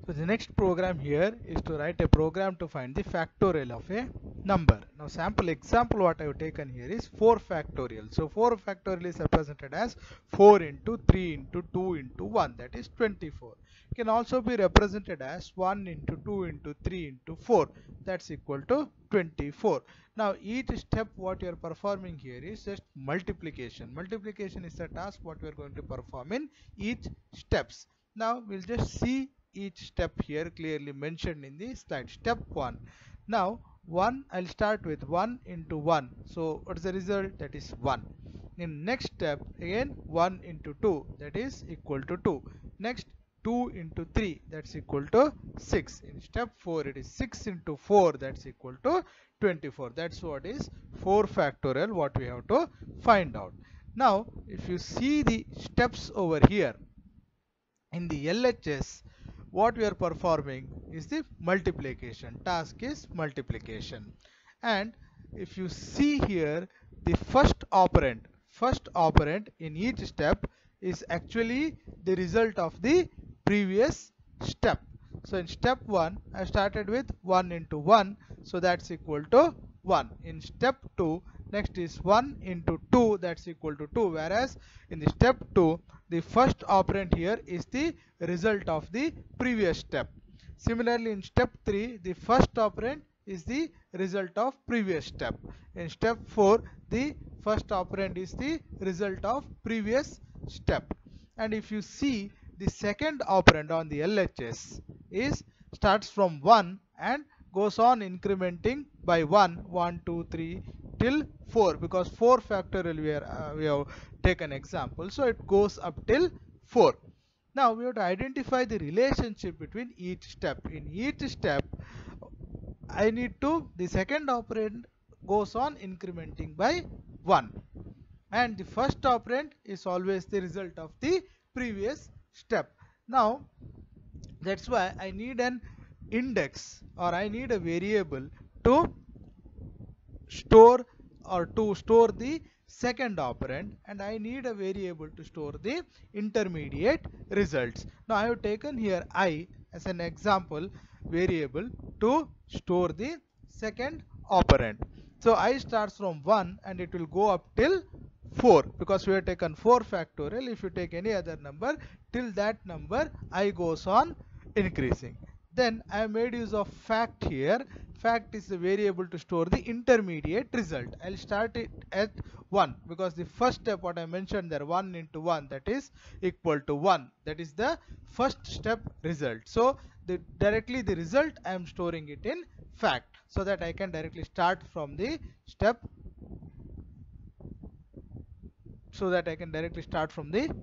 So the next program here is to write a program to find the factorial of a number. Now sample example what I have taken here is 4 factorial. So 4 factorial is represented as 4 into 3 into 2 into 1, that is 24. It can also be represented as 1 into 2 into 3 into 4, that's equal to 24. Now each step what you are performing here is just multiplication. Multiplication is the task what we are going to perform in each steps. Now we'll just see each step here clearly mentioned in the slide. Step 1. Now 1, I'll start with 1 into 1. So what is the result? That is 1. In next step again 1 into 2, that is equal to 2. Next 2 into 3, that's equal to 6. In step 4 it is 6 into 4, that's equal to 24. That's what is 4 factorial what we have to find out. Now if you see the steps over here in the LHS, what we are performing is the multiplication. Task is multiplication. And if you see here, the first operand in each step is actually the result of the previous step. So in step 1, I started with 1 into 1, so that's equal to 1. In step 2, next is 1 into 2, that's equal to 2, whereas in the step 2, the first operand here is the result of the previous step. Similarly, in step 3, the first operand is the result of previous step. In step 4, the first operand is the result of previous step. And if you see, the second operand on the LHS is starts from 1 and goes on incrementing by 1, 1, 2, 3 till 4, because 4 factorial we have taken example, so it goes up till 4. Now we have to identify the relationship between each step. In each step, I need to, the second operand goes on incrementing by 1, and the first operand is always the result of the previous step. Now that's why I need an index, or I need a variable to store the second operand, and I need a variable to store the intermediate results. Now I have taken here I as an example variable to store the second operand. So I starts from 1 and it will go up till 4, because we have taken 4 factorial. If you take any other number, till that number I goes on increasing. Then I made use of fact here. Fact is the variable to store the intermediate result. I'll start it at 1, because the first step what I mentioned there, 1 into 1, that is equal to 1. That is the first step result. So directly the result I am storing it in fact, so that I can directly start from the step,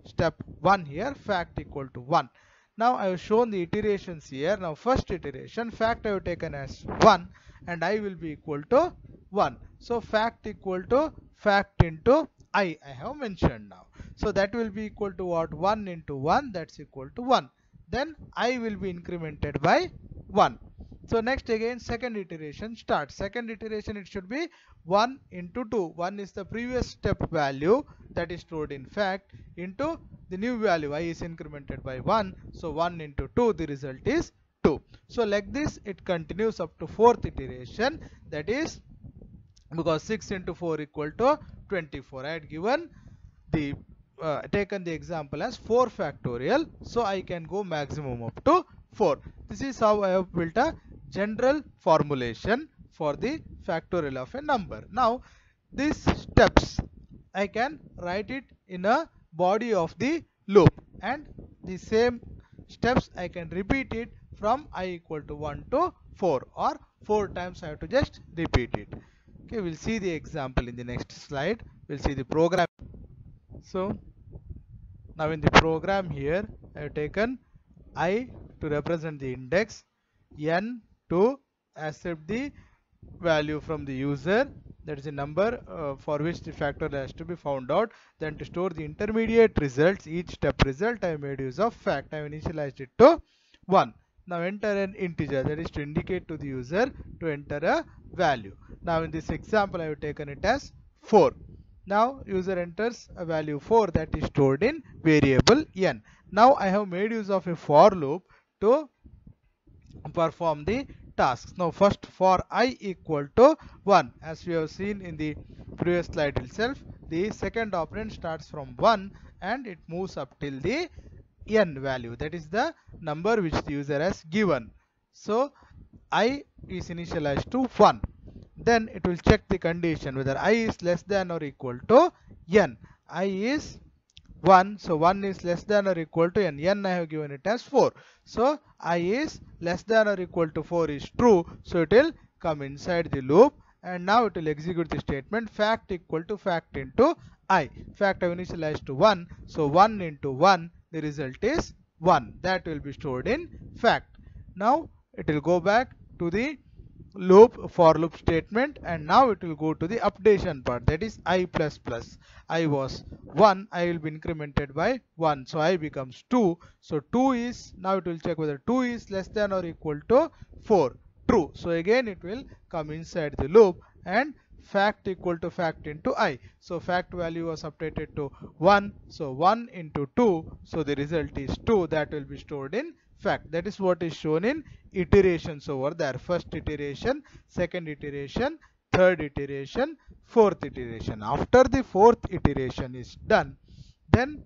step 1 here, fact equal to 1. Now I have shown the iterations here. Now first iteration, fact I have taken as 1 and I will be equal to 1. So fact equal to fact into I have mentioned now. So that will be equal to what? 1 into 1, that's equal to 1. Then I will be incremented by 1. So next again second iteration starts. Second iteration it should be 1 into 2. 1 is the previous step value that is stored in fact into the new value I is incremented by 1. So 1 into 2, the result is 2. So like this it continues up to fourth iteration, that is because 6 into 4 equal to 24. I had given the taken the example as 4 factorial, so I can go maximum up to 4. This is how I have built a general formulation for the factorial of a number. Now these steps I can write it in a body of the loop, and the same steps I can repeat it from I equal to 1 to 4, or 4 times I have to just repeat it. Okay, we'll see the example in the next slide. We'll see the program. So now in the program here I have taken I to represent the index, n to accept the value from the user, that is the number for which the factorial has to be found out. Then to store the intermediate results, each step result, I made use of fact. I have initialized it to 1. Now enter an integer, that is to indicate to the user to enter a value. Now in this example I have taken it as 4. Now user enters a value 4 that is stored in variable n. Now I have made use of a for loop to perform the tasks. Now first, for I equal to 1, as we have seen in the previous slide itself, the second operand starts from 1 and it moves up till the n value, that is the number which the user has given. So I is initialized to 1. Then it will check the condition whether I is less than or equal to n. I is 1, so 1 is less than or equal to n I have given it as 4. So I is less than or equal to 4 is true, so it will come inside the loop, and now it will execute the statement fact equal to fact into I. Fact I have initialized to 1, so 1 into 1, the result is 1. That will be stored in fact. Now it will go back to the loop, for loop statement, and now it will go to the updation part, that is I plus plus. I was 1, I will be incremented by 1, so I becomes 2. So 2 is, now it will check whether 2 is less than or equal to 4. True. So again it will come inside the loop and fact equal to fact into I. So fact value was updated to 1, so 1 into 2, so the result is 2. That will be stored in fact. That is what is shown in iterations over there. First iteration, second iteration, third iteration, fourth iteration. After the fourth iteration is done, then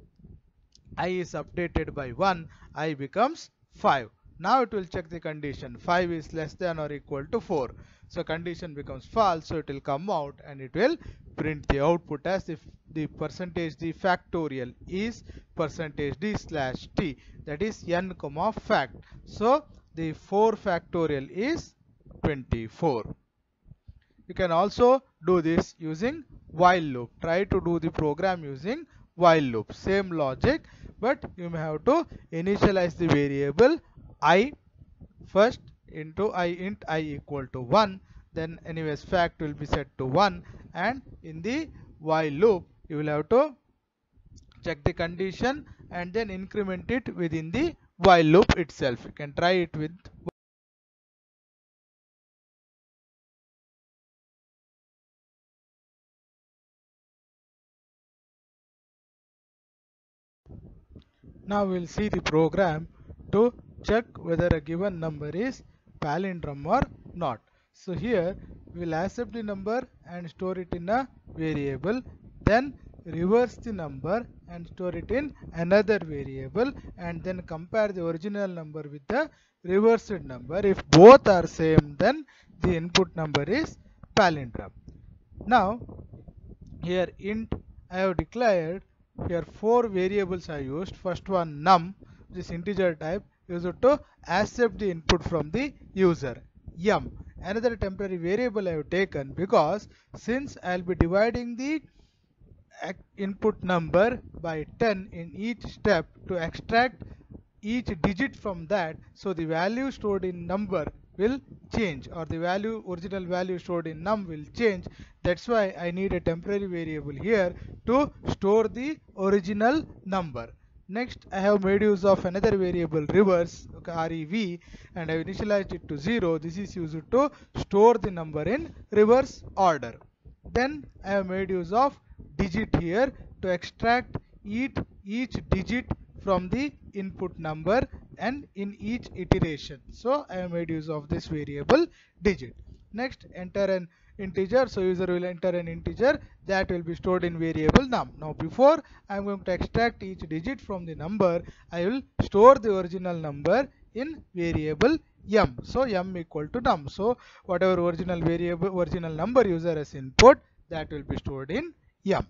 I is updated by 1, I becomes 5. Now it will check the condition, 5 is less than or equal to 4. So condition becomes false, so it will come out and it will print the output as if the percentage d factorial is percentage d slash t, that is n comma fact. So the 4 factorial is 24. You can also do this using while loop. Try to do the program using while loop. Same logic, but you may have to initialize the variable I first into I int I equal to 1. Then anyways fact will be set to 1, and in the while loop you will have to check the condition and then increment it within the while loop itself. You can try it with. Now we'll see the program to check whether a given number is palindrome or not. So here we'll accept the number and store it in a variable, then reverse the number and store it in another variable, and then compare the original number with the reversed number. If both are same, then the input number is palindrome. Now here int I have declared, here 4 variables I used. First one num, this integer type, used to accept the input from the user. Yum, another temporary variable I have taken, because since I will be dividing the input number by 10 in each step to extract each digit from that, so the value stored in number will change, or the original value stored in num will change. That's why I need a temporary variable here to store the original number. Next I have made use of another variable reverse, okay, rev, and I have initialized it to 0. This is used to store the number in reverse order. Then I have made use of digit here to extract each digit from the input number and in each iteration. So I have made use of this variable digit. Next, enter an integer. So user will enter an integer that will be stored in variable num. Now before I am going to extract each digit from the number, I will store the original number in variable yum. So yum equal to num. So whatever original number user has input, that will be stored in yum.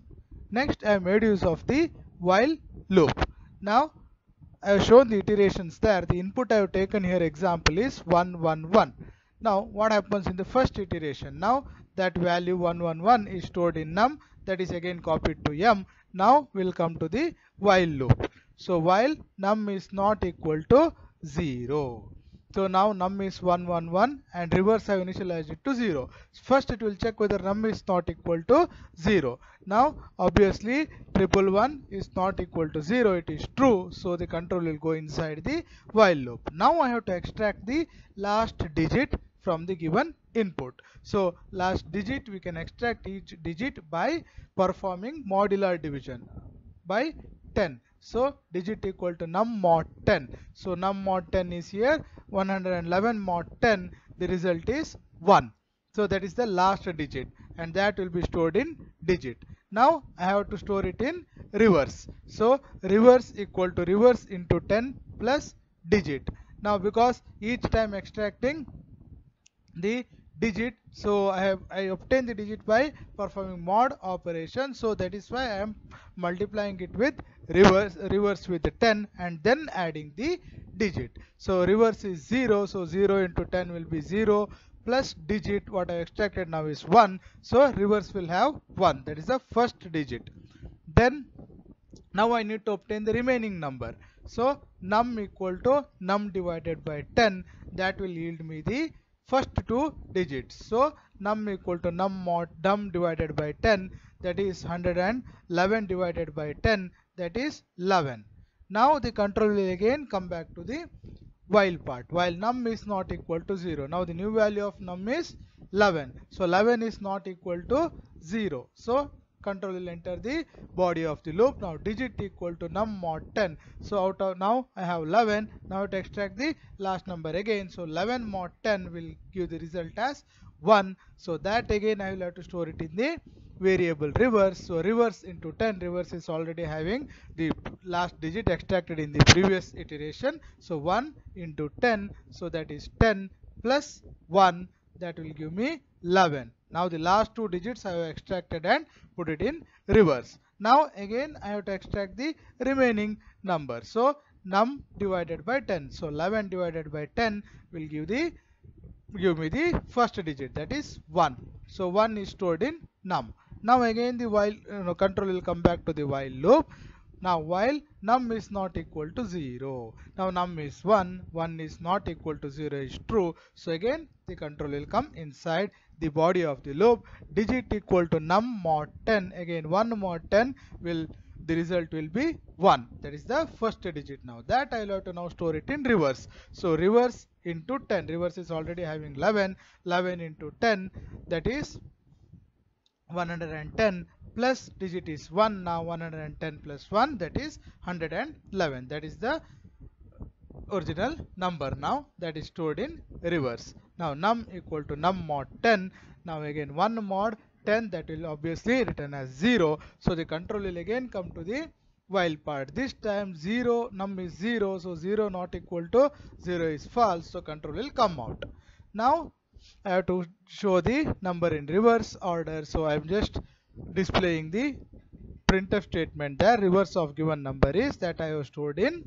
Next I have made use of the while loop. Now I have shown the iterations there. The input I have taken here example is 1 1 1. Now what happens in the first iteration? Now that value 1 1 1 is stored in num, that is again copied to yum. Now we'll come to the while loop. So while num is not equal to 0. So now num is 1 1 1 and reverse I have initialized it to 0. First it will check whether num is not equal to 0. Now obviously 111 is not equal to 0, it is true, so the control will go inside the while loop. Now I have to extract the last digit from the given input. So last digit, we can extract each digit by performing modular division by 10. So digit equal to num mod 10. So num mod 10 is here, 111 mod 10, the result is 1. So that is the last digit, and that will be stored in digit. Now I have to store it in reverse. So reverse equal to reverse into 10 plus digit. Now because each time extracting the digit, so I obtain the digit by performing mod operation, so that is why I am multiplying it with reverse with the 10 and then adding the digit. So reverse is 0, so 0 into 10 will be 0 plus digit what I extracted now is 1, so reverse will have 1, that is the first digit. Then now I need to obtain the remaining number. So num equal to num divided by 10, that will yield me the first two digits. So num equal to num mod num divided by 10, that is 111 divided by 10, that is 11. Now the control will again come back to the while part, while num is not equal to 0. Now the new value of num is 11. So 11 is not equal to 0. So control will enter the body of the loop. Now digit equal to num mod 10. So out of now I have 11. Now to extract the last number again. So 11 mod 10 will give the result as 1. So that again I will have to store it in the variable reverse. So reverse into 10, reverse is already having the last digit extracted in the previous iteration. So 1 into 10, so that is 10 plus 1, that will give me 11. Now the last two digits I have extracted and put it in reverse. Now again I have to extract the remaining number. So num divided by 10. So 11 divided by 10 will give me the first digit, that is 1. So 1 is stored in num. Now again the while control will come back to the while loop. Now while num is not equal to 0. Now num is 1, 1 is not equal to 0 is true. So again the control will come inside the body of the loop. Digit equal to num mod 10. Again 1 mod 10 will, the result will be 1. That is the first digit. Now that I will have to now store it in reverse. So reverse into 10. Reverse is already having 11. 11 into 10, that is 110, plus digit is 1. Now 110 plus 1, that is 111. That is the original number now, that is stored in reverse. Now num equal to num mod 10. Now again 1 mod 10, that will obviously written as 0. So the control will again come to the while part. This time 0, num is 0, so 0 not equal to 0 is false, so control will come out. Now I have to show the number in reverse order, so I am just displaying the printf statement there. Reverse of given number is that I have stored in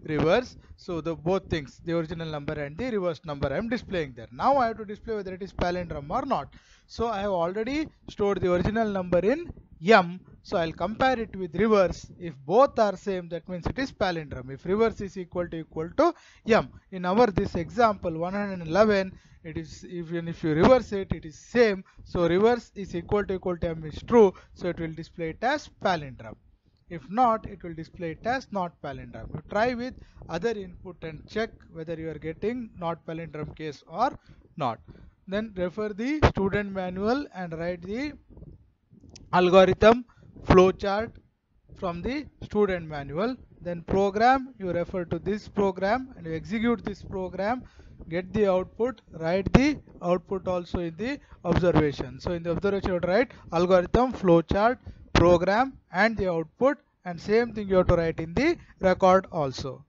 reverse. So the both things, the original number and the reverse number, I am displaying there. Now I have to display whether it is palindrome or not. So I have already stored the original number in m, so I'll compare it with reverse. If both are same, that means it is palindrome. If reverse is equal to m, in our this example 111, it is, even if you reverse it, it is same. So reverse is equal to m is true, so it will display it as palindrome. If not, it will display it as not palindrome. You try with other input and check whether you are getting not palindrome case or not. Then refer the student manual and write the algorithm flowchart from the student manual. Then program, you refer to this program and you execute this program, get the output, write the output also in the observation. So in the observation you have to write algorithm flowchart program and the output, and same thing you have to write in the record also.